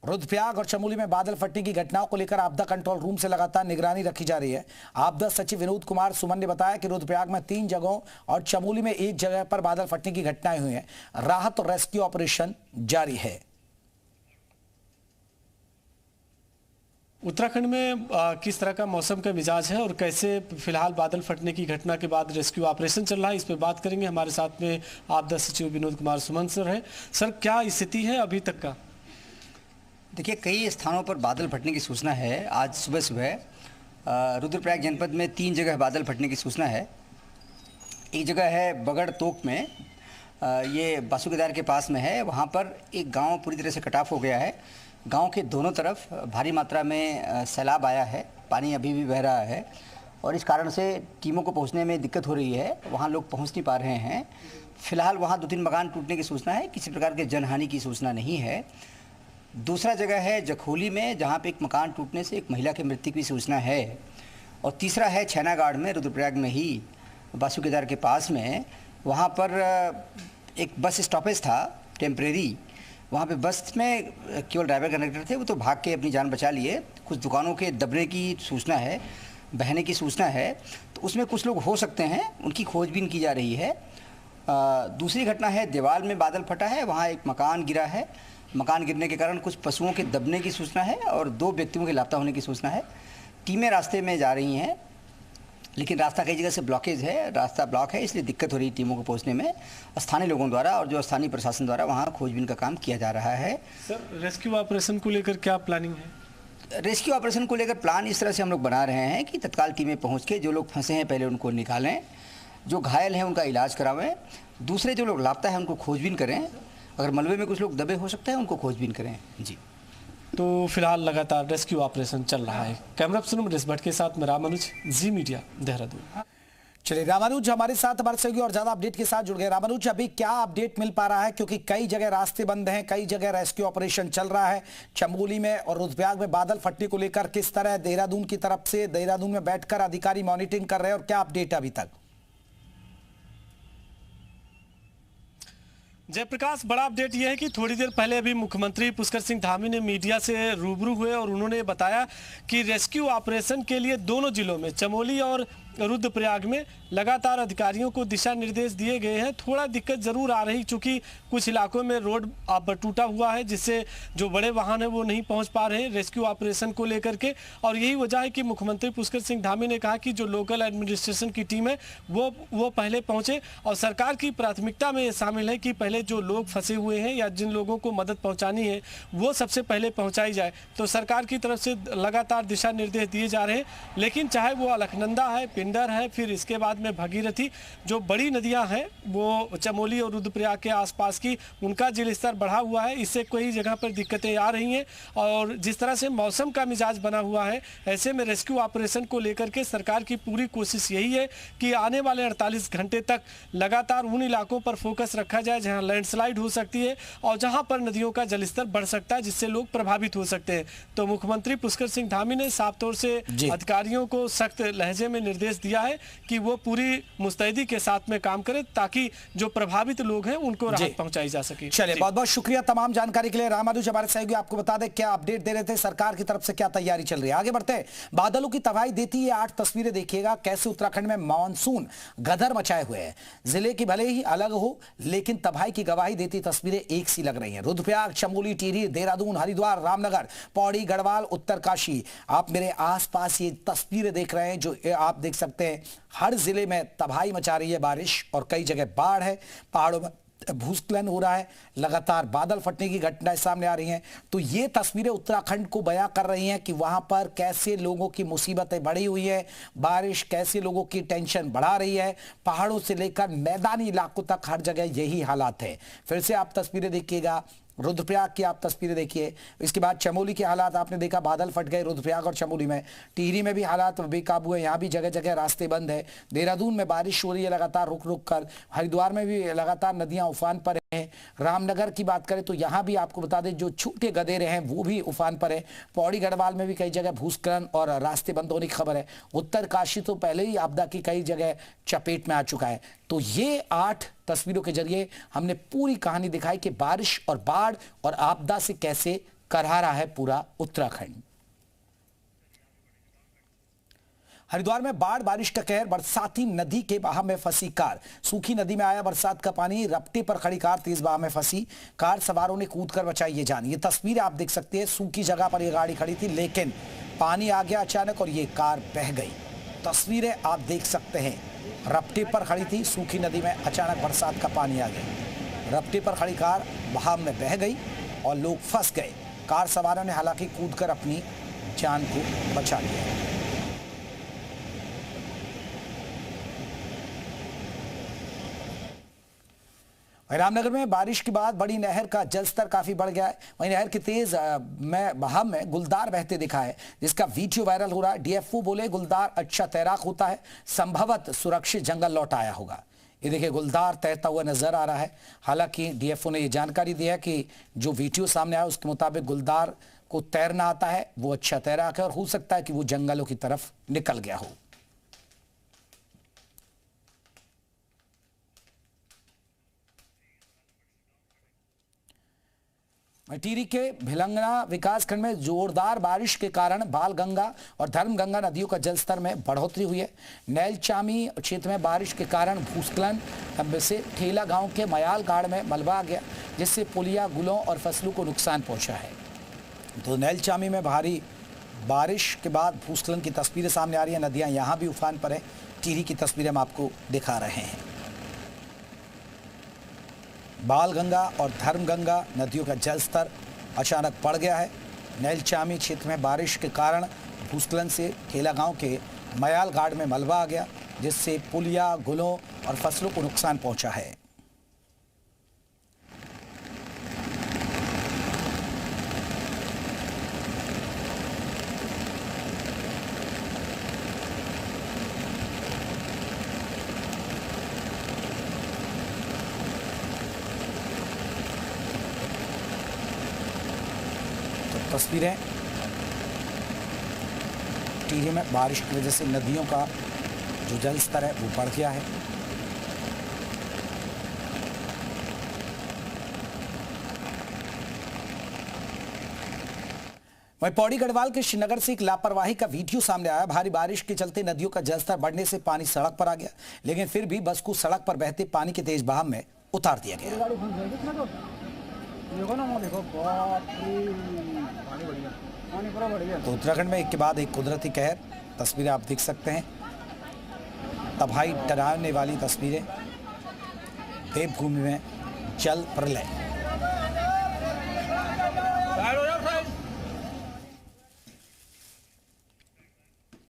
रुद्रप्रयाग और चमोली में बादल फटने की घटनाओं को लेकर आपदा कंट्रोल रूम से लगातार निगरानी रखी जा रही है। आपदा सचिव विनोद कुमार सुमन ने बताया कि रुद्रप्रयाग में 3 जगहों और चमोली में 1 जगह पर बादल फटने की घटनाएं हुई हैं। राहत और रेस्क्यू ऑपरेशन जारी है। उत्तराखंड में किस तरह का मौसम का मिजाज है और कैसे फिलहाल बादल फटने की घटना के बाद रेस्क्यू ऑपरेशन चल रहा है, इस पर बात करेंगे। हमारे साथ में आपदा सचिव विनोद कुमार सुमन सर है। सर, क्या स्थिति है अभी तक का? देखिए, कई स्थानों पर बादल फटने की सूचना है। आज सुबह सुबह रुद्रप्रयाग जनपद में 3 जगह बादल फटने की सूचना है। एक जगह है बगड़ तोक में, ये बासुकेदार के पास में है। वहाँ पर एक गांव पूरी तरह से कट ऑफ हो गया है। गांव के दोनों तरफ भारी मात्रा में सैलाब आया है, पानी अभी भी बह रहा है और इस कारण से टीमों को पहुँचने में दिक्कत हो रही है। वहाँ लोग पहुँच नहीं पा रहे हैं। फिलहाल वहाँ 2-3 मकान टूटने की सूचना है, किसी प्रकार के जनहानि की सूचना नहीं है। दूसरा जगह है जखोली में, जहाँ पे एक मकान टूटने से एक महिला की मृत्यु की सूचना है। और तीसरा है छैनागाड़ में, रुद्रप्रयाग में ही बासुकेदार के पास में। वहाँ पर एक बस स्टॉपेज था टेम्परेरी। वहाँ पे बस में केवल ड्राइवर कंडक्टर थे, वो तो भाग के अपनी जान बचा लिए। कुछ दुकानों के दबने की सूचना है, बहने की सूचना है, तो उसमें कुछ लोग हो सकते हैं, उनकी खोजबीन की जा रही है। दूसरी घटना है देवाल में बादल फटा है, वहाँ एक मकान गिरा है। मकान गिरने के कारण कुछ पशुओं के दबने की सूचना है और 2 व्यक्तियों के लापता होने की सूचना है। टीमें रास्ते में जा रही हैं, लेकिन रास्ता कई जगह से ब्लॉकेज है, रास्ता ब्लॉक है, इसलिए दिक्कत हो रही है टीमों को पहुंचने में। स्थानीय लोगों द्वारा और जो स्थानीय प्रशासन द्वारा वहां खोजबीन का काम किया जा रहा है। सर, रेस्क्यू ऑपरेशन को लेकर क्या प्लानिंग है? रेस्क्यू ऑपरेशन को लेकर प्लान इस तरह से हम लोग बना रहे हैं कि तत्काल टीमें पहुँच के जो लोग फंसे हैं पहले उनको निकालें, जो घायल हैं उनका इलाज करावें, दूसरे जो लोग लापता हैं उनको खोजबीन करें। अगर मलबे में कुछ लोग दबे हो सकते हैं उनको खोजबीन करें। जी, तो फिलहाल लगातार रेस्क्यू ऑपरेशन चल रहा है। कैमरा पर्सन मनीष भट्ट के साथ में रामानुज, जी मीडिया, देहरादून। चलिए, रामानुज हमारे साथ हमारे सहयोगी और ज्यादा अपडेट के साथ जुड़ गए। रामानुज, अभी क्या अपडेट मिल पा रहा है, क्योंकि कई जगह रास्ते बंद हैं, कई जगह रेस्क्यू ऑपरेशन चल रहा है। चमोली में और रुद्रप्रयाग में बादल फटने को लेकर किस तरह देहरादून की तरफ से, देहरादून में बैठकर अधिकारी मॉनिटरिंग कर रहे हैं और क्या अपडेट है अभी तक? जयप्रकाश, बड़ा अपडेट यह है कि थोड़ी देर पहले अभी मुख्यमंत्री पुष्कर सिंह धामी ने मीडिया से रूबरू हुए और उन्होंने बताया कि रेस्क्यू ऑपरेशन के लिए दोनों जिलों में, चमोली और रुद्रप्रयाग में, लगातार अधिकारियों को दिशा निर्देश दिए गए हैं। थोड़ा दिक्कत जरूर आ रही, चूंकि कुछ इलाकों में रोड अब टूटा हुआ है, जिससे जो बड़े वाहन है वो नहीं पहुंच पा रहे हैं रेस्क्यू ऑपरेशन को लेकर के। और यही वजह है कि मुख्यमंत्री पुष्कर सिंह धामी ने कहा कि जो लोकल एडमिनिस्ट्रेशन की टीम है वो पहले पहुंचे और सरकार की प्राथमिकता में ये शामिल है कि पहले जो लोग फंसे हुए हैं या जिन लोगों को मदद पहुँचानी है वो सबसे पहले पहुँचाई जाए। तो सरकार की तरफ से लगातार दिशा निर्देश दिए जा रहे हैं। लेकिन चाहे वो अलकनंदा है, पिंडर है, फिर इसके बाद में भगीरथी, जो बड़ी नदियां हैं वो चमोली और रुद्रप्रयाग के आसपास की, उनका जल स्तर बढ़ा हुआ है। इससे कई जगह पर दिक्कतें आ रही हैं और जिस तरह से मौसम का मिजाज बना हुआ है, ऐसे में रेस्क्यू ऑपरेशन को लेकर के सरकार की पूरी कोशिश यही है कि आने वाले 48 घंटे तक लगातार उन इलाकों पर फोकस रखा जाए जहां लैंडस्लाइड हो सकती है और जहां पर नदियों का जलस्तर बढ़ सकता है, जिससे लोग प्रभावित हो सकते हैं। तो मुख्यमंत्री पुष्कर सिंह धामी ने साफ तौर से अधिकारियों को सख्त लहजे में निर्देश दिया है कि वो पूरी मुस्तैदी के साथ में काम करें ताकि जो प्रभावित लोग हैं उनको राहत पहुंचाई जा सके। चलिए, बहुत बहुत शुक्रिया तमाम जानकारी के लिए रामानुज। हमारे सहयोगी आपको बता दें क्या अपडेट दे रहे थे, सरकार की तरफ से क्या तैयारी चल रही है। आगे बढ़ते हैं। बादलों की तबाही देती है 8 तस्वीरें देखिएगा, कैसे उत्तराखंड में मानसून गदर मचाए हुए है। जिले की भले ही अलग हो लेकिन तबाही की गवाही देती तस्वीरें एक सी लग रही हैं। रुद्रप्रयाग, चमोली, टिहरी, देहरादून, हरिद्वार, रामनगर, पौड़ी, गढ़वाल, उत्तरकाशी, आप मेरे आसपास ये तस्वीरें देख रहे हैं जो आप देख सकते हैं। हर जिले में तबाही मचा रही है बारिश और कई जगह बाढ़ है, पहाड़ों में भूस्खलन हो रहा है, लगातार बादल फटने की घटनाएं सामने आ रही हैं। तो ये तस्वीरें उत्तराखंड को बयां कर रही हैं कि वहां पर कैसे लोगों की मुसीबतें बढ़ी हुई है, बारिश कैसे लोगों की टेंशन बढ़ा रही है। पहाड़ों से लेकर मैदानी इलाकों तक हर जगह यही हालात है। फिर से आप तस्वीरें देखिएगा, रुद्रप्रयाग की आप तस्वीरें देखिए। इसके बाद चमोली के हालात आपने देखा, बादल फट गए रुद्रप्रयाग और चमोली में। टिहरी में भी हालात बेकाबू है, यहाँ भी जगह जगह रास्ते बंद है। देहरादून में बारिश हो रही है लगातार रुक रुक कर। हरिद्वार में भी लगातार नदियां उफान पर हैं। रामनगर की बात करें तो यहाँ भी आपको बता दें जो छोटे गदेरे हैं वो भी उफान पर है। पौड़ी गढ़वाल में भी कई जगह भूस्खलन और रास्ते बंद होने की खबर है। उत्तरकाशी तो पहले ही आपदा की कई जगह चपेट में आ चुका है। तो ये 8 तस्वीरों के जरिए हमने पूरी कहानी दिखाई कि बारिश और बाढ़ और आपदा से कैसे करहा रहा है पूरा उत्तराखंड। हरिद्वार में बाढ़ बारिश का कहर, बरसाती नदी के बहाव में फंसी कार। सूखी नदी में आया बरसात का पानी, रपटे पर खड़ी कार तेज बहाव में फंसी। कार सवारों ने कूदकर बचाई ये जान। ये तस्वीरें आप देख सकते हैं, सूखी जगह पर ये गाड़ी खड़ी थी, लेकिन पानी आ गया अचानक और ये कार बह गई। तस्वीरें आप देख सकते हैं, रपटे पर खड़ी थी, सूखी नदी में अचानक बरसात का पानी आ गया। रपटे पर खड़ी कार बहाव में बह गई और लोग फंस गए। कार सवारों ने हालांकि कूदकर अपनी जान को बचा लिया। रामनगर में बारिश के बाद बड़ी नहर का जलस्तर काफी बढ़ गया है। वहीं नहर की तेज बहाव में गुलदार बहते दिखा है, जिसका वीडियो वायरल हो रहा है। डीएफओ बोले गुलदार अच्छा तैराक होता है, संभवत सुरक्षित जंगल लौट आया होगा। ये देखिए गुलदार तैरता हुआ नजर आ रहा है। हालांकि डीएफओ ने ये जानकारी दी है कि जो वीडियो सामने आया उसके मुताबिक गुलदार को तैरना आता है, वो अच्छा तैराक है और हो सकता है कि वो जंगलों की तरफ निकल गया हो। टिहरी के भिलंगना विकासखंड में जोरदार बारिश के कारण बालगंगा और धर्मगंगा नदियों का जलस्तर में बढ़ोतरी हुई है। नैलचामी क्षेत्र में बारिश के कारण भूस्खलन से ठेला गांव के मयाल गाड़ में मलबा आ गया, जिससे पुलिया, गुलों और फसलों को नुकसान पहुंचा है। तो नैलचामी में भारी बारिश के बाद भूस्खलन की तस्वीरें सामने आ रही है। नदियां यहां भी उफान पर है। टिहरी की तस्वीरें हम आपको दिखा रहे हैं। बालगंगा और धर्मगंगा नदियों का जलस्तर अचानक बढ़ गया है। नैलचामी क्षेत्र में बारिश के कारण भूस्खलन से ठेला गांव के मयाल घाट में मलबा आ गया, जिससे पुलिया, गुलों और फसलों को नुकसान पहुंचा है। तस्वीरें टिहरी में बारिश की वजह से नदियों का जो जल स्तर है वो बढ़ गया है। वहीं पौड़ी गढ़वाल के श्रीनगर से एक लापरवाही का वीडियो सामने आया। भारी बारिश के चलते नदियों का जलस्तर बढ़ने से पानी सड़क पर आ गया, लेकिन फिर भी बस को सड़क पर बहते पानी के तेज बहाव में उतार दिया गया। तो उत्तराखंड में एक के बाद एक कुदरती कहर, तस्वीरें आप देख सकते हैं। तबाही डराने वाली तस्वीरें, देवभूमि में जल प्रलय।